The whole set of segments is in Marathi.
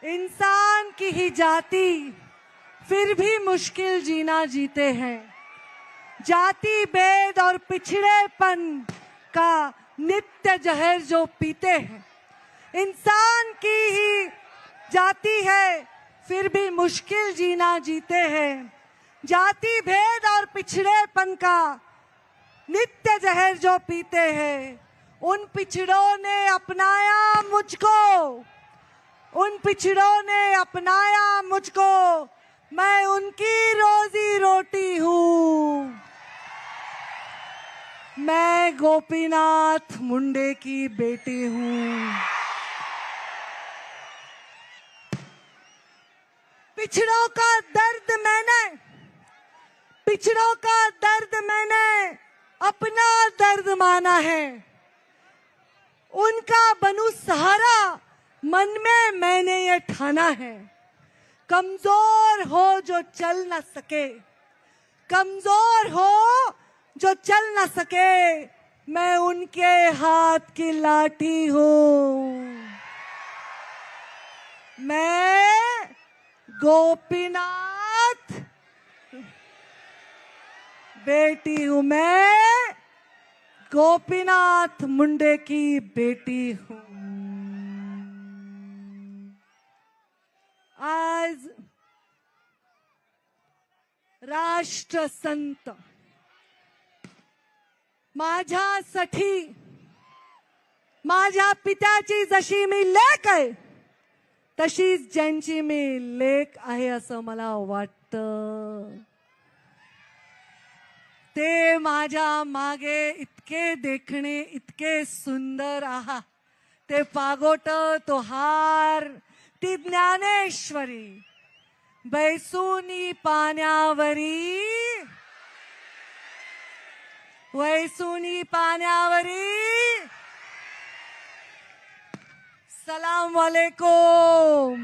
इंसान की ही जाति फिर भी मुश्किल जीना जीते हैं। जाति भेद और पिछड़ेपन का नित्य जहर जो पीते हैं। इंसान की ही जाति है फिर भी मुश्किल जीना जीते हैं। जाति भेद और पिछड़ेपन का नित्य जहर जो पीते हैं। उन पिछड़ों ने अपनाया मुझको, मैं उनकी रोजी रोटी हूँ। मैं गोपीनाथ मुंडे की बेटी हूँ। पिछड़ों का दर्द मैंने अपना दर्द माना है। उनका बनूं सहारा मन में मैंने ये ठाना है। कमजोर हो जो चल न सके, मैं उनके हाथ की लाठी हूँ। मैं गोपीनाथ बेटी हूँ। मैं गोपीनाथ मुंडे की बेटी हूँ। आज राष्ट्रसंत माझ्यासाठी माझ्या पित्याची जशी मी लेक आहे तशीच ज्यांची मी लेक आहे असं मला वाटतं। ते माझ्या मागे इतके देखणे, इतके सुंदर आहात। ते पागोट, तो हार, ती ज्ञानेश्वरी बैसुनी पाण्यावरी सलाम वालेकुम।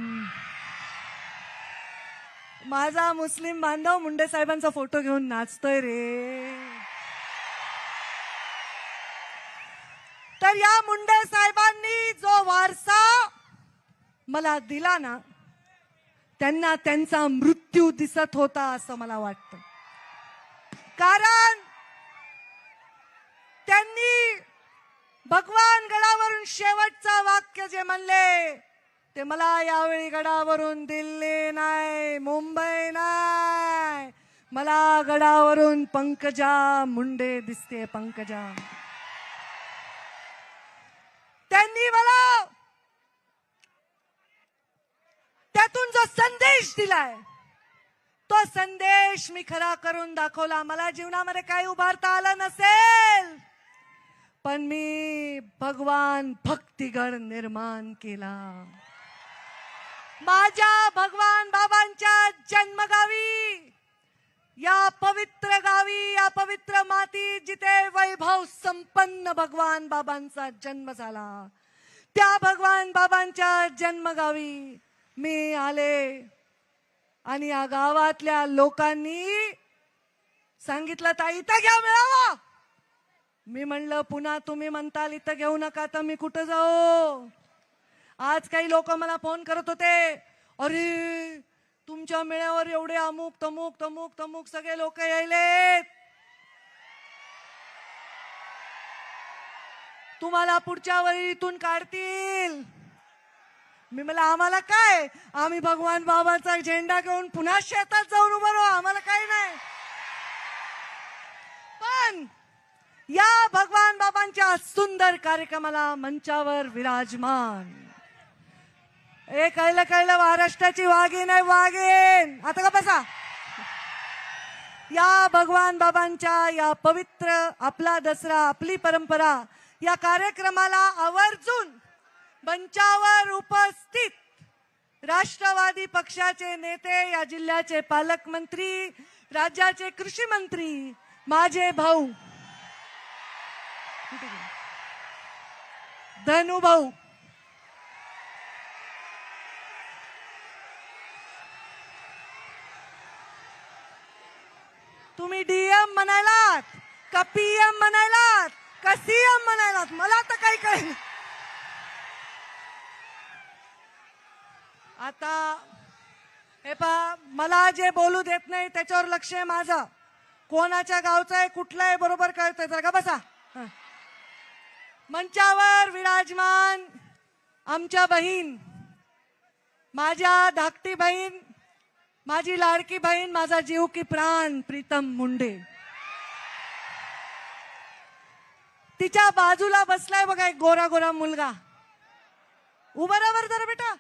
माझा मुस्लिम बांधव मुंडे साहेबांचा फोटो घेऊन नाचतोय रे। तर या मुंडे साहेबांनी जो वारसा मला दिला ना, त्यांना त्यांचा मृत्यू दिसत होता असं मला वाटतं। कारण त्यांनी भगवान गडावरून शेवटचं वाक्य जे म्हणले ते मला यावेळी गडावरून दिल्ली नाही, मुंबई नाही, मला गडावरून पंकजा मुंडे दिसते। पंकजा त्यांनी मला त्यातून जो संदेश दिलाय तो संदेश मी खरा करून दाखवला। मला जीवनामध्ये काही उभारता आलं नसेल पण मी भगवान भक्तिगड निर्माण केला। माझ्या भगवान बाबांच्या जन्मगावी, या पवित्र गावी, या पवित्र माती जिथे वैभव संपन्न भगवान बाबांचा जन्म झाला, त्या भगवान बाबांच्या जन्मगावी मी आले आणि या गावातल्या लोकांनी सांगितलं ताई इथं घ्या मेळावा। मी म्हणलं पुन्हा तुम्ही म्हणताल इथं घेऊ नका तर मी कुठं जाऊ। आज काही लोक मला फोन करत होते, अरे तुमच्या मेळ्यावर एवढे अमुक तमुक सगळे लोक यायलेत, तुम्हाला पुढच्या वेळी इथून काढतील। मी म्हणलं आम्हाला काय, आम्ही भगवान बाबाचा झेंडा घेऊन पुन्हा शेतात जाऊन उभं राहू, आम्हाला काही नाही। पण या भगवान बाबांच्या सुंदर कार्यक्रमाला मंचावर विराजमान हे कळलं महाराष्ट्राची वाघीण आहे, वाघीण। आता का बसा। या भगवान बाबांच्या या पवित्र आपला दसरा, आपली परंपरा या कार्यक्रमाला आवर्जून मंचावर उपस्थित राष्ट्रवादी पक्षाचे नेते, या जिल्ह्याचे पालकमंत्री, राज्याचे कृषी मंत्री, माझे भाऊ धनु भाऊ, तुम्ही डीएम म्हणालात का पीएम म्हणालात का सीएम म्हणालात मला तर काही कळेना। आता हे पहा, मला जे बोलू देत नाही त्याच्यावर लक्ष आहे माझं. कोणाच्या गावचं आहे कुठलं आहे बरोबर कळतंय. जर का बसा. मंचावर विराजमान आमच्या बहीण, माझ्या धाकटी बहीण, माझी लाडकी बहीण, माझा जीव की प्राण प्रीतम मुंडे. तिच्या बाजूला बसलाय बघा एक गोरा गोरा मुलगा. उभा राहा जरा बेटा.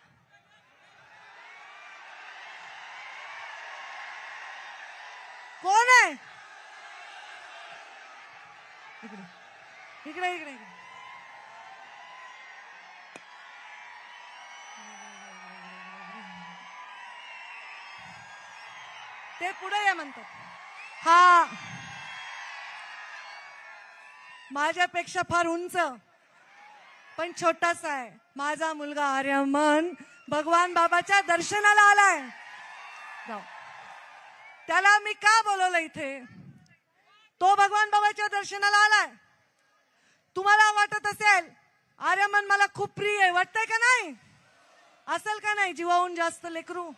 कोण आहे? इकडे इकडे इकडे इकडे. ते पुढे या म्हणतात. हा माझ्यापेक्षा फार उंच पण छोटासा आहे. माझा मुलगा आर्यमन भगवान बाबाच्या दर्शनाला आलाय. जाऊ. त्याला मी का बोलवलं इथे? तो भगवान बाबाच्या दर्शनाला आलाय. तुम्हाला वाटत असेल आर्यमन मला खूप प्रिय आहे, वाटतंय का नाही? असेल का नाही? जीवाहून जास्त लेकरू.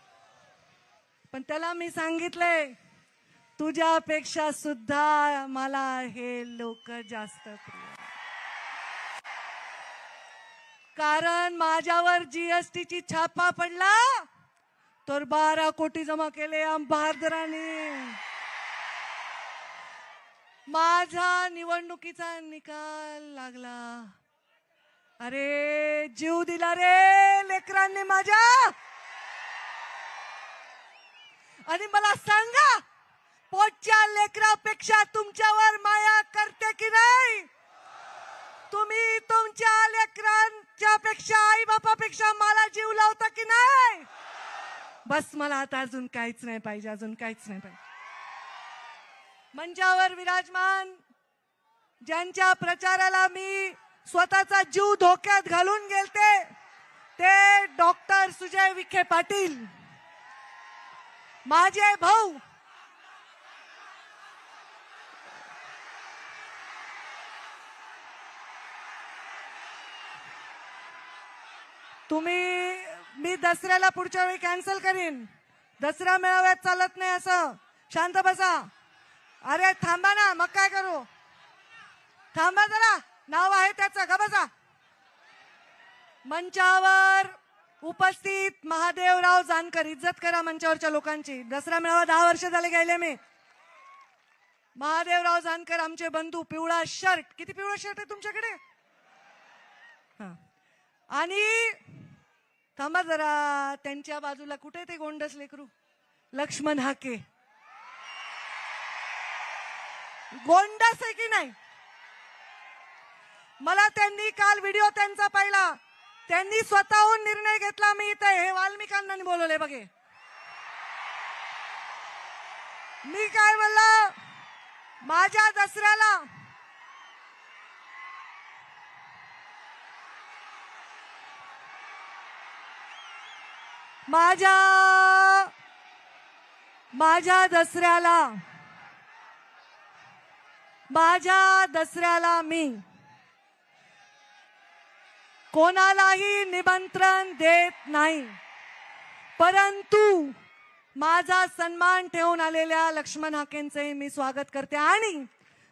पण त्याला मी सांगितलंय तुझ्यापेक्षा सुद्धा मला हे लोक जास्त प्रिय, कारण माझ्यावर जीएसटीची छापा पडला तर 12 कोटी जमा केले बहादरांनी. माझा निवडणुकीचा निकाल लागला. अरे जीव दिला रे लेकरांनी माझ्या. आणि मला सांगा, पोटच्या लेकरापेक्षा तुमच्यावर माया करते की नाही? तुम्ही तुमच्या लेकरांच्या पेक्षा, आई बापापेक्षा मला जीव लावता की नाही? बस मला आता अजून काहीच नाही पाहिजे, अजून काहीच नाही पाहिजे. मंचावर विराजमान ज्यांच्या प्रचाराला मी स्वतःचा जीव धोक्यात घालून गेलते ते डॉक्टर सुजय विखे पाटील, माझे भाऊ. मी दसऱ्याला पुढच्या वेळी कॅन्सल करीन. दसरा मेळाव्यात चालत नाही असं. शांत बसा. अरे थांबा ना, मग काय करू? थांबा जरा, नाव आहे त्याचं, का बसा. मंचावर उपस्थित महादेवराव जानकर, इज्जत करा मंचावरच्या लोकांची. दसरा मेळावा 10 वर्ष झाले गेले मी. महादेवराव जानकर आमचे बंधू. पिवळा शर्ट. किती पिवळा शर्ट आहे तुमच्याकडे? आणि थांबा जरा, त्यांच्या बाजूला कुठे ते गोंडस लेकरू? लक्ष्मण हाके. गोंडस आहे की नाही? मला त्यांनी काल व्हिडिओ त्यांचा पाहिला. त्यांनी स्वतःहून निर्णय घेतला मी इथे हे वाल्मिकांना बोलवले बघे. मी काय म्हणलं? माझ्या दसऱ्याला माझ्या दसऱ्याला मी कोणालाही निमंत्रण देत नाही, परंतु माझा सन्मान ठेवून आलेल्या लक्ष्मण हाकेंचे मी स्वागत करते. आणि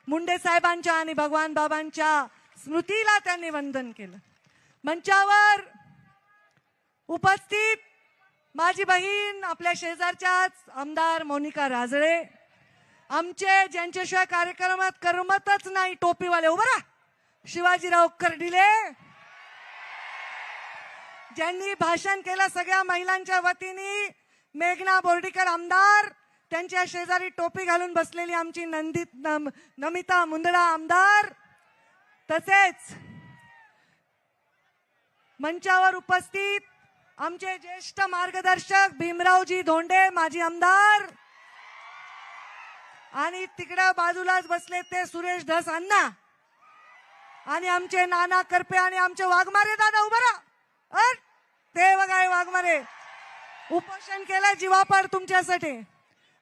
मुंडे साहेबांच्या आणि भगवान बाबांच्या स्मृतीला त्यांनी वंदन केलं. मंचावर उपस्थित माझी बहीण, आपल्या शेजारच्याच आमदार मोनिका राजळे, आमचे ज्यांच्याशिवाय कार्यक्रमात करमतच नाही टोपीवाले, उभा राहा, शिवाजीराव कर्डिले, ज्यांनी भाषण केलं सगळ्या महिलांच्या वतीने, मेघना बोर्डीकर आमदार, त्यांच्या शेजारी टोपी घालून बसलेली आमची नमिता मुंदडा आमदार, तसेच मंचावर उपस्थित आमचे ज्येष्ठ मार्गदर्शक भीमरावजी धोंडे माजी आमदार, आणि तिकडे बाजूलाच बसले ते सुरेश धस अण्णा, आणि आमचे नाना करपे आणि आमचे वाघमारे दादा, उभा राहा. ते बघा वाघमारे उपोषण केलं जीवापाड तुमच्यासाठी.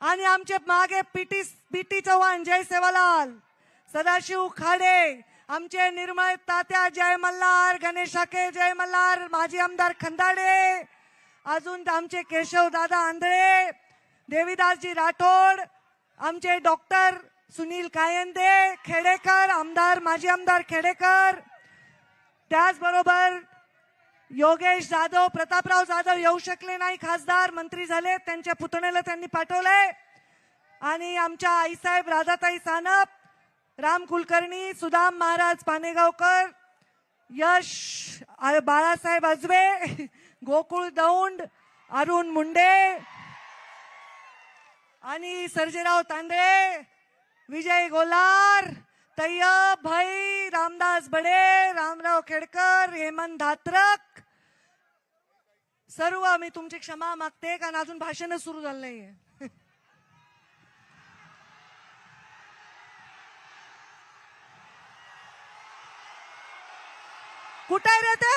आणि आमचे मागे पीटी चव्हाण, जय सेवालाल, सदाशिव खाडे, आमचे निर्मळ तात्या जय मल्हार, गणेश हाके जय मल्हार, माजी आमदार खंदाडे, अजून आमचे केशव दादा आंधळे, देवीदासजी राठोड, आमचे डॉक्टर सुनील कायंदे खेडेकर, आमदार माजी आमदार खेडेकर, त्याचबरोबर योगेश जाधव, प्रतापराव जाधव येऊ शकले नाही, खासदार मंत्री झाले, त्यांच्या पुतण्याला त्यांनी पाठवलंय. आणि आमच्या आईसाहेब राधाताई सानप, राम कुलकर्णी, सुदाम महाराज पानेगावकर, यश बाळासाहेब अजबे, गोकुळ दौंड, अरुण मुंडे आणि सर्जेराव तांदळे, विजय गोलार, तय्यब भाई, रामदास बडे, रामराव खेडकर, हेमंत धात्रक, सर्व मी तुमची क्षमा मागते कारण अजून भाषण सुरू झालं नाहीये. कुठे रे ते?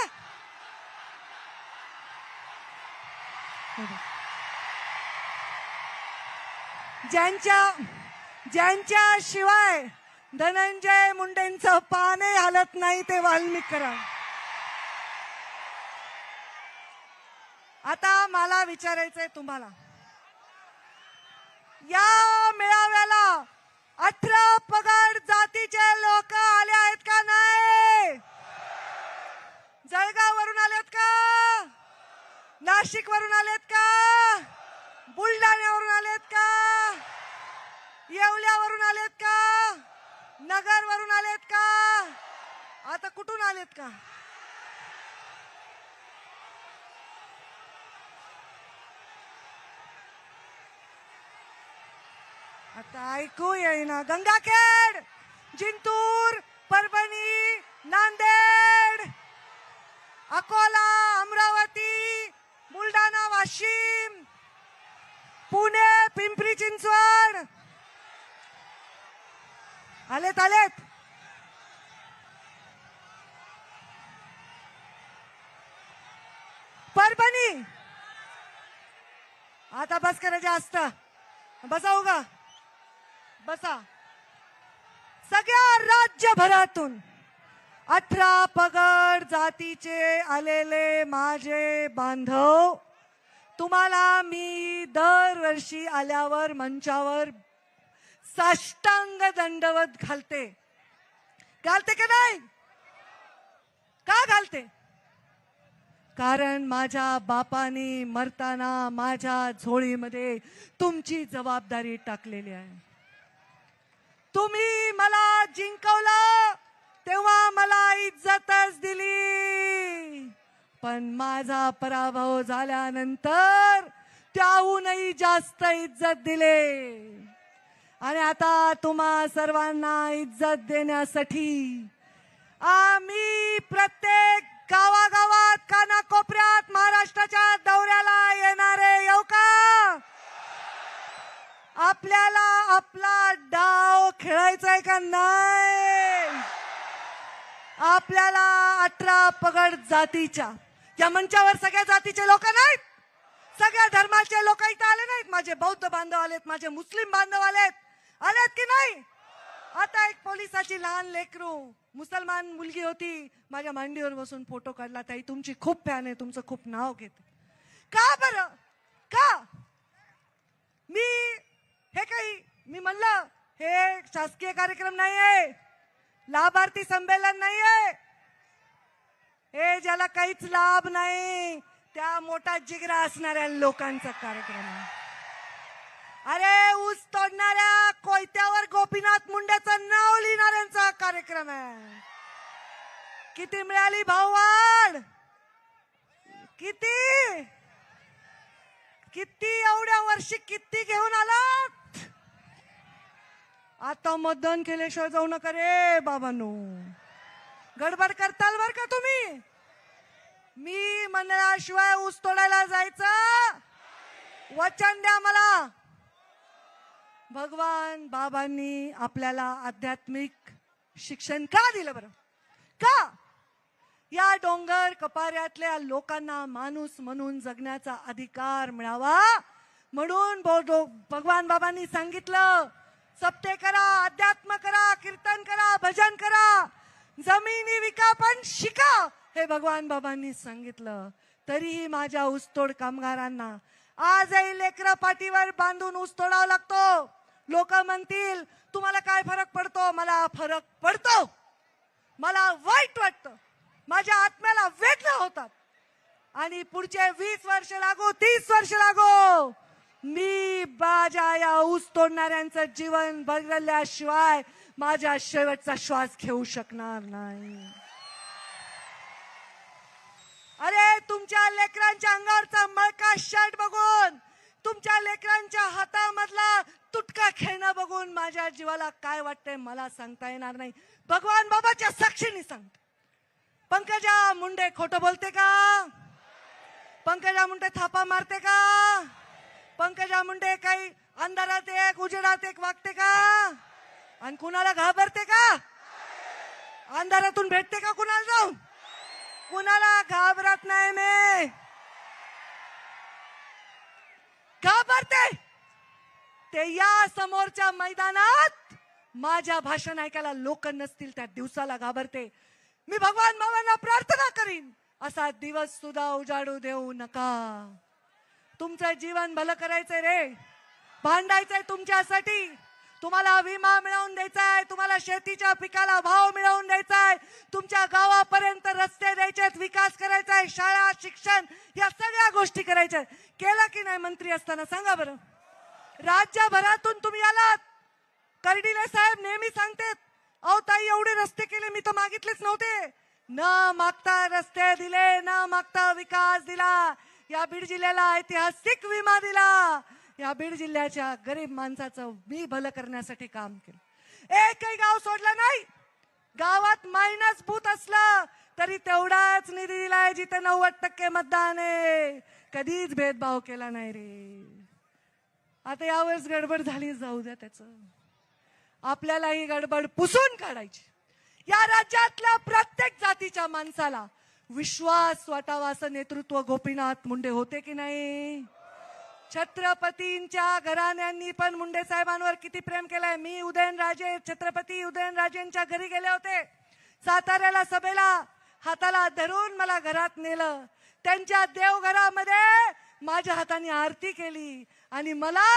ज्यांच्या शिवाय धनंजय मुंडेंचं पाने हालत नाही ते वाल्मिक करा. आता मला विचारायचंय तुम्हाला, या मेळाव्याला 18 पगड जातीचे लोक आले आहेत का नाही? जळगाव वरून आलेत का? नाशिक वरून आलेत का? बुलढाण्यावरून आलेत का? येवल्यावरून आलेत का? नगर वरून आलेत का? आता कुठून आलेत का? आता ऐकू येईना. गंगाखेड, जिंतूर, परभणी, नांदेड, अकोला, अमरावती, बुलढाणा, वाशिम, पुणे, पिंपरी चिंचवड आलेत. परभणी, आता बस करा जास्त. बसाऊ का? बसा. सगळ्या राज्यभरातून 18 पगड जातीचे आलेले माझे बांधव, तुम्हाला मी दरवर्षी आल्यावर मंचावर साष्टांग दंडवत घालते की नाही? का घालते? कारण माझ्या बापाने मरताना माझ्या झोळीमध्ये तुमची जबाबदारी टाकलेली आहे. तुम्ही मला जिंकवलं तेव्हा मला इज्जतच दिली, पण माझा पराभव झाल्यानंतर त्याहूनही जास्त इज्जत दिले. आणि आता तुम्हा सर्वांना इज्जत देण्यासाठी आम्ही प्रत्येक गावागावात, कानाकोपऱ्यात महाराष्ट्राच्या दौऱ्याला येणारे येऊ का? आपल्याला आपला डाव खेळायचा का नाही? आपल्याला 18 पगड जातीच्या या मंचावर सगळ्या जातीचे लोक नाहीत, सगळ्या धर्माचे लोक इथं आले नाहीत. माझे बौद्ध बांधव आलेत, माझे मुस्लिम बांधव आलेत की नाही? आता एक पोलिसाची लहान लेकरू मुसलमान मुलगी होती, माझ्या मांडीवर बसून फोटो काढला. ताई तुमची खूप फॅन आहे, तुमचं खूप नाव घेते. का बरं? का? मी म्हणलं हे शासकीय कार्यक्रम नाहीये, लाभार्थी संमेलन नाहीये, हे ज्याला काहीच लाभ नाही त्या मोठा जिगरा असणाऱ्या लोकांचा कार्यक्रम आहे. अरे ऊस तोडणाऱ्या कोयत्यावर गोपीनाथ मुंडेचं नाव लिहिणाऱ्यांचा कार्यक्रम आहे. किती मिळाली भाववाढ? किती एवढ्या वर्षी किती घेऊन आलात? आता मतदान केल्याशिवाय जाऊ नका रे बाबांनो, गडबड करताल बर का तुम्ही. मी म्हणल्याशिवाय ऊस तोडायला जायचं वचन द्या मला. भगवान बाबांनी आपल्याला आध्यात्मिक शिक्षण का दिलं बरं? का? या डोंगर कपाऱ्यातल्या लोकांना माणूस म्हणून जगण्याचा अधिकार मिळावा म्हणून भगवान बाबांनी सांगितलं, सप्ते करा, अध्यात्म करा, कीर्तन करा, भजन करा, जमिनी विका पण शिका, हे भगवान बाबांनी सांगितलं. तरीही माझ्या ऊसतोड कामगारांना आजही लेकरं पाठीवर बांधून ऊस तोडावा लागतो. लोक म्हणतील तुम्हाला काय फरक पडतो? मला फरक पडतो. मला वाईट वाटतं, माझ्या आत्म्याला वेदना होतात. आणि पुढचे 20 वर्ष लागो, 30 वर्ष लागो, मी माझ्या या ऊस तोडणाऱ्यांचं जीवन बदलल्याशिवाय माझा शेवटचा श्वास घेऊ शकणार नाही. अरे तुमच्या लेकरांच्या अंगावरचा मळका शर्ट बघून, तुमच्या लेकरांच्या हातामधला तुटका खेळणं बघून माझ्या जीवाला काय वाटतंय मला सांगता येणार नाही. भगवान बाबाच्या साक्षीने सांगते, पंकजा मुंडे खोटं बोलते का? पंकजा मुंडे थापा मारते का? पंकजा मुंडे काही अंधारात एक उजेडात एक वागते का? आणि कुणाला घाबरते का? अंधारातून भेटते का कुणाला जाऊन? कुणाला घाबरत नाही. मी घाबरते ते या समोरच्या मैदानात माझ्या भाषण ऐकायला लोक नसतील त्या दिवसाला घाबरते. मी भगवान बाबांना प्रार्थना करीन, असा दिवस सुद्धा उजाडू देऊ नका. तुमचं जीवन भलं करायचंय रे, भांडायचंय तुमच्यासाठी. तुम्हाला विमा मिळवून द्यायचाय, तुम्हाला शेतीच्या पिकाला भाव मिळवून द्यायचाय, तुमच्या गावापर्यंत रस्ते द्यायचेत, विकास करायचाय, शाळा शिक्षण या सगळ्या गोष्टी करायच्या. केलं की नाही मंत्री असताना सांगा बरं? राज्यभरातून तुम्ही आलात. कर्डिले साहेब नेहमी सांगतात, अहो ताई एवढे रस्ते केले, मी तर मागितलेच नव्हते. न मागता रस्ते दिले, न मागता विकास दिला. या बीड जिल्ह्याला ऐतिहासिक विमा दिला. या बीड जिल्ह्याच्या गरीब माणसाचं मी भलं करण्यासाठी काम केलं. एकही गाव सोडलं नाही. गावात मायनस बूथ असलं तरी तेवढाच निधी दिलाय जिथे 90% मतदान आहे. कधीच भेदभाव केला नाही रे. आता यावेळेस गडबड झाली, जाऊ द्या त्याचं. आपल्याला ही गडबड पुसून काढायची. या राज्यातल्या प्रत्येक जातीच्या माणसाला विश्वास वाटावा असं नेतृत्व गोपीनाथ मुंडे होते की नाही? छत्रपतींच्या घराण्यांनी पण मुंडे साहेबांवर किती प्रेम केलंय. मी उदयनराजे, छत्रपती उदयनराजेंच्या घरी गेले होते साताऱ्याला सभेला. हाताला धरून मला घरात नेलं. त्यांच्या देवघरामध्ये माझ्या हाताने आरती केली आणि मला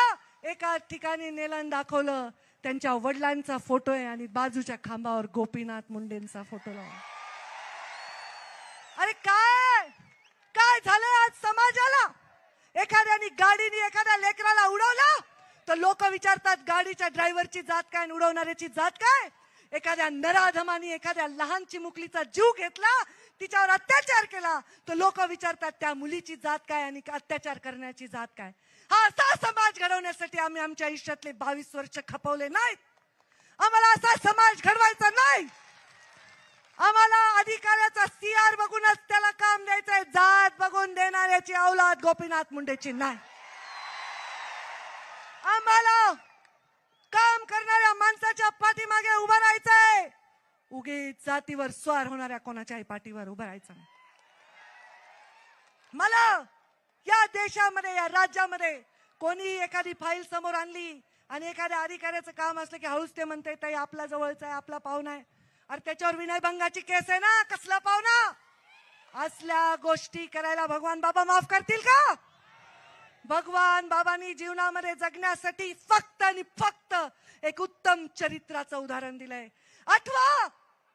एका ठिकाणी नेलं दाखवलं. त्यांच्या वडिलांचा फोटो आहे आणि बाजूच्या खांबावर गोपीनाथ मुंडेंचा फोटो लावला. अरे काय काय झालं आज समाजाला? एखाद्याने गाडीने एखाद्या लेकराला उडवलं तर लोक विचारतात गाडीच्या ड्रायव्हरची जात काय आणि उडवणाऱ्याची जात काय. एखाद्या नराधमाने एखाद्या लहान चिमुकलीचा जीव घेतला, तिच्यावर अत्याचार केला तर लोक विचारतात त्या मुलीची जात काय आणि अत्याचार करण्याची जात काय. हा असा समाज घडवण्यासाठी आम्ही आमच्या आयुष्यातले 22 वर्ष खपवले नाहीत. आम्हाला असा समाज घडवायचा नाही. आम्हाला अधिकाऱ्याचा CR बघूनच त्याला काम द्यायचंय, जात बघून देणाऱ्याची औलाद गोपीनाथ मुंडेची नाही. आम्हाला काम करणाऱ्या माणसाच्या पाठीमागे उभं राहायचंय. उगीच जातीवर स्वार होणाऱ्या कोणाच्याही पाठीवर उभं राहायचं नाही. मला या देशामध्ये, या राज्यामध्ये कोणी एखादी फाईल समोर आणली आणि एखाद्या अधिकाऱ्याचं काम असलं की हळूच ते म्हणते ताई आपला जवळचा आहे, आपला पाहुणा आहे. अरे त्याच्यावर विनयभंगाची केस आहे ना, कसला पाहुणा? असल्या गोष्टी करायला भगवान बाबा माफ करतील का? भगवान बाबांनी जीवनामध्ये जगण्यासाठी फक्त आणि फक्त एक उत्तम चरित्राचं उदाहरण दिलंय. आठवा,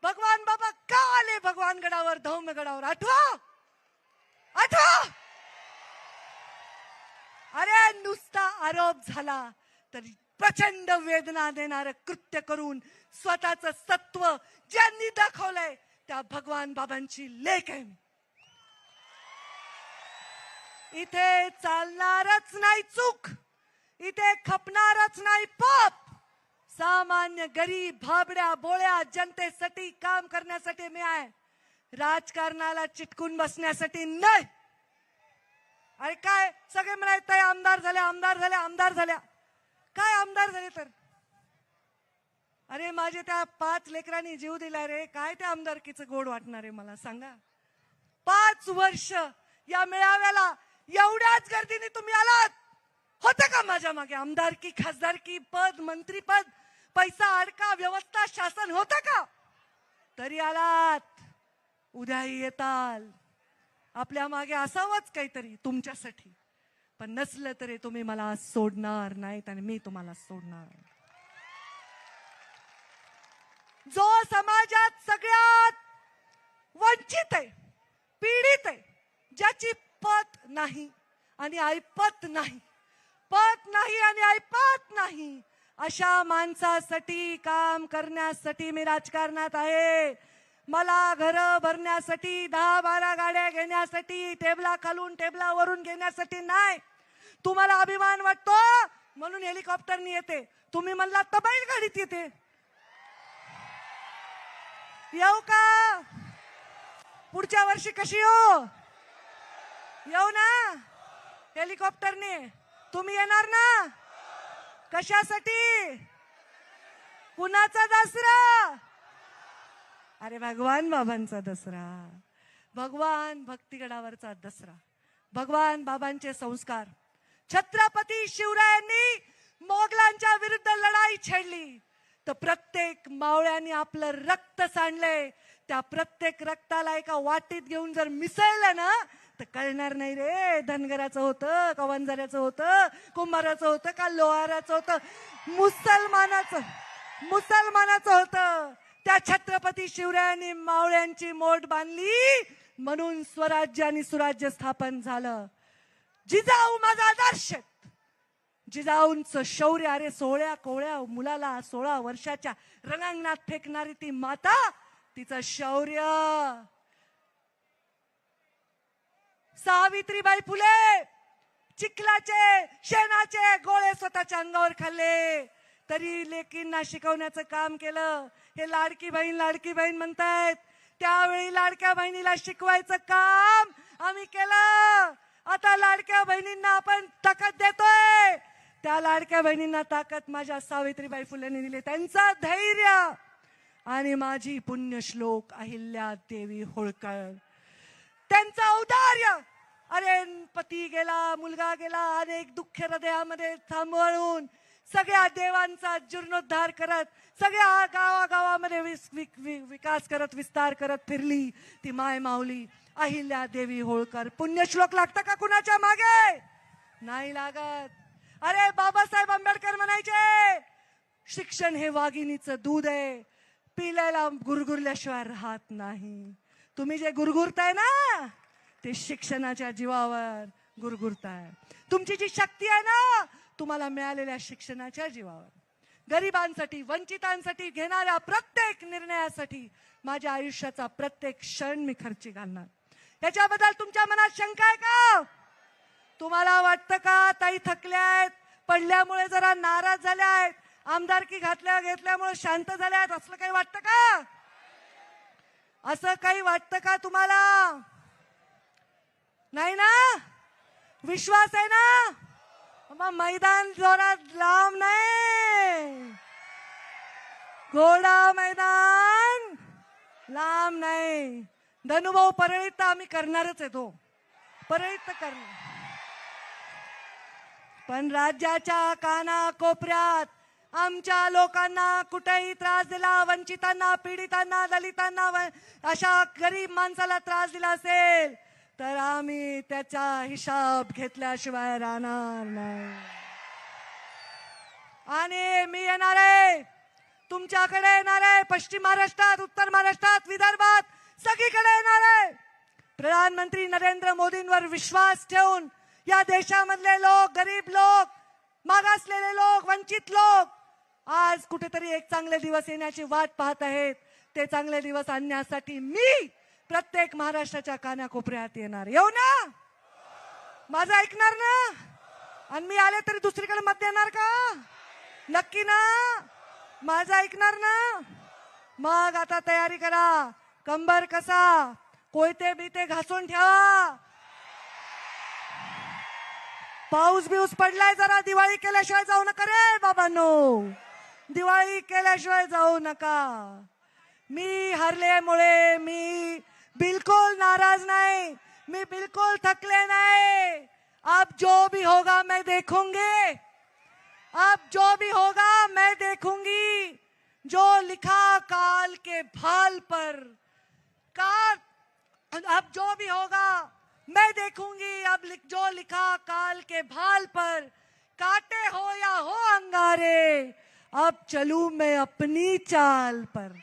भगवान बाबा का आले भगवानगडावर, धौम्यगडावर? आठवा आठवा. अरे नुसता आरोप झाला तरी प्रचंड वेदना देणारं कृत्य करून स्वतःचं सत्व ज्यांनी दाखवलंय त्या भगवान बाबांची लेक आहे. इथे चालणारच नाही चूक, इथे खपणारच नाही पाप. सामान्य गरीब भाबड्या बोळ्या जनतेसाठी काम करण्यासाठी मी आहे, राजकारणाला चिटकून बसण्यासाठी नाही. अरे काय सगळे म्हणायचं आमदार झाल्या, आमदार झाल्या, आमदार झाल्या. काय आमदार झाले तर? अरे माझे त्या 5 लेकरांनी जीव दिला रे, काय त्या आमदारकीचं गोड वाटणार आहे मला सांगा. 5 वर्ष या मेळाव्याला एवढ्याच गर्दीने तुम्ही आलात. होतं का माझ्या मागे आमदारकी, खासदारकी, पद, मंत्रीपद, पैसा, अडका, व्यवस्था, शासन होतं का? तरी आलात, उद्याही येताल. आपल्या मागे असावंच काहीतरी तुमच्यासाठी, पण नसलं तरी तुम्ही मला सोडणार नाहीत आणि मी तुम्हाला सोडणार. जो समाजात सगळ्यात वंचित आहे, पीडित आहे, ज्याची पत नाही आणि ऐपत नाही, पत नाही आणि ऐपत नाही, अशा माणसासाठी काम करण्यासाठी मी राजकारणात आहे. मला घरं भरण्यासाठी, 10-12 गाड्या घेण्यासाठी, टेबला खालून टेबलावरून घेण्यासाठी नाही. तुम्हाला अभिमान वाटतो म्हणून हेलिकॉप्टरनी येते, तुम्ही म्हणला तर बैलगाडीत येते. येऊ का? पुढच्या वर्षी कशी येऊ ना हेलिकॉप्टरने? तुम्ही येणार ना? कशासाठी? कुणाचा दसरा? अरे भगवान बाबांचा दसरा, भगवान भक्तिगडावरचा दसरा, भगवान बाबांचे संस्कार. छत्रपती शिवरायांनी मोगलांच्या विरुद्ध लढाई छेडली तर प्रत्येक मावळ्यांनी आपलं रक्त सांडले. त्या प्रत्येक रक्ताला एका वाटीत घेऊन जर मिसळलं ना तर कळणार नाही रे धनगराचं होतं का वंजाऱ्याचं होतं, कुंभाराचं होतं का लोहाराचं होतं, मुसलमानाचं होतं. त्या छत्रपती शिवरायांनी मावळ्यांची मोठ बांधली म्हणून स्वराज्य आणि सुराज्य स्थापन झालं. जिजाऊ माझा आदर्श. जिजाऊंचं शौर्य, अरे 16 कोवळ्या मुलाला 16 वर्षाच्या रणांगणात फेकणारी ती माता, तिचं शौर्य. सावित्रीबाई फुले चिखलाचे शेणाचे गोळे स्वतःच्या अंगावर खाल्ले तरी लेकींना शिकवण्याचं काम केलं. हे लाडकी बहीण म्हणतायत, त्यावेळी लाडक्या बहिणीला शिकवायचं काम आम्ही केलं. आता लाडक्या बहिणींना आपण ताकद देतोय. त्या लाडक्या बहिणींना ताकद माझ्या सावित्रीबाई फुलेंनी दिली. त्यांचं धैर्य आणि माझी पुण्यश्लोक अहिल्या देवी होळकर, त्यांचं औदार्य. अरे पती गेला, मुलगा गेला, अनेक दुःख हृदयामध्ये सांभाळून सगळ्या देवांचा जीर्णोद्धार करत, सगळ्या गावागावामध्ये विकास करत, विस्तार करत फिरली ती माय माऊली अहिल्या देवी होळकर. पुण्यश्लोक लागतं का कुणाच्या मागे? नाही लागत. अरे बाबासाहेब आंबेडकर म्हणायचे, शिक्षण हे वाघिणीचं दूध आहे, पिल्याला गुरगुरल्याशिवाय राहत नाही. तुम्ही जे गुरगुरताय ना ते शिक्षणाच्या जीवावर गुरगुरताय. तुमची जी शक्ती आहे ना तुम्हाला मिळालेल्या शिक्षणाच्या जीवावर. गरिबांसाठी, वंचितांसाठी घेणाऱ्या प्रत्येक निर्णयासाठी माझ्या आयुष्याचा प्रत्येक क्षण मी खर्ची घालणार. याच्याबद्दल तुमच्या मनात शंका आहे का? तुम्हाला वाटतं का ताई थकल्यात, पडल्यामुळे जरा नाराज झाल्यात, आमदारकी घेतल्यामुळे शांत झाल्यात, असलं काही वाटतं का? असं काही वाटतं का तुम्हाला? नाही ना? विश्वास आहे ना? मग मैदान जोरात लांब नाही, घोडा मैदान लांब नाही. धनुभाऊ परळीत तर आम्ही करणारच आहे, तो परळीत तर करणार. पण राज्याच्या काना कोपऱ्यात आमच्या लोकांना कुठेही त्रास दिला, वंचितांना, पीडितांना, दलितांना, अशा गरीब माणसाला त्रास दिला असेल तर आम्ही त्याचा हिसाब घेतल्याशिवाय राहणार नाही. आणि मी येणार आहे, तुमच्याकडे येणार आहे, पश्चिम महाराष्ट्रात, उत्तर महाराष्ट्रात, विदर्भात, सगळीकडे येणार आहे. प्रधानमंत्री नरेंद्र मोदींवर विश्वास ठेवून या देशामधले लोक, गरीब लोक, मागासलेले लोक, वंचित लोक आज कुठेतरी एक चांगले दिवस येण्याची वाट पाहत आहेत. ते चांगले दिवस आणण्यासाठी मी प्रत्येक महाराष्ट्राच्या कानाकोपऱ्यात येणार. येऊ ना? माझं ऐकणार ना? आणि मी आले तरी दुसरीकडे मत देणार का? नक्की ना? माझं ऐकणार ना? मग आता तयारी करा, कंबर कसा, कोयते बिते घासून ठेवा. पाऊस बिऊस पडलाय, जरा दिवाळी केल्याशिवाय जाऊ नका रे बाबांनो, दिवाळी केल्याशिवाय जाऊ नका. मी हरल्यामुळे मी बिल्कुल नाराज नहीं, मैं बिल्कुल थकले नहीं. अब जो भी होगा मैं देखूंगी, अब जो भी होगा मैं देखूंगी. जो लिखा काल के भाल पर, काल अब जो भी होगा मैं देखूंगी अब जो लिखा काल के भाल पर, काटे हो या हो अंगारे, अब चलूं मैं अपनी चाल पर।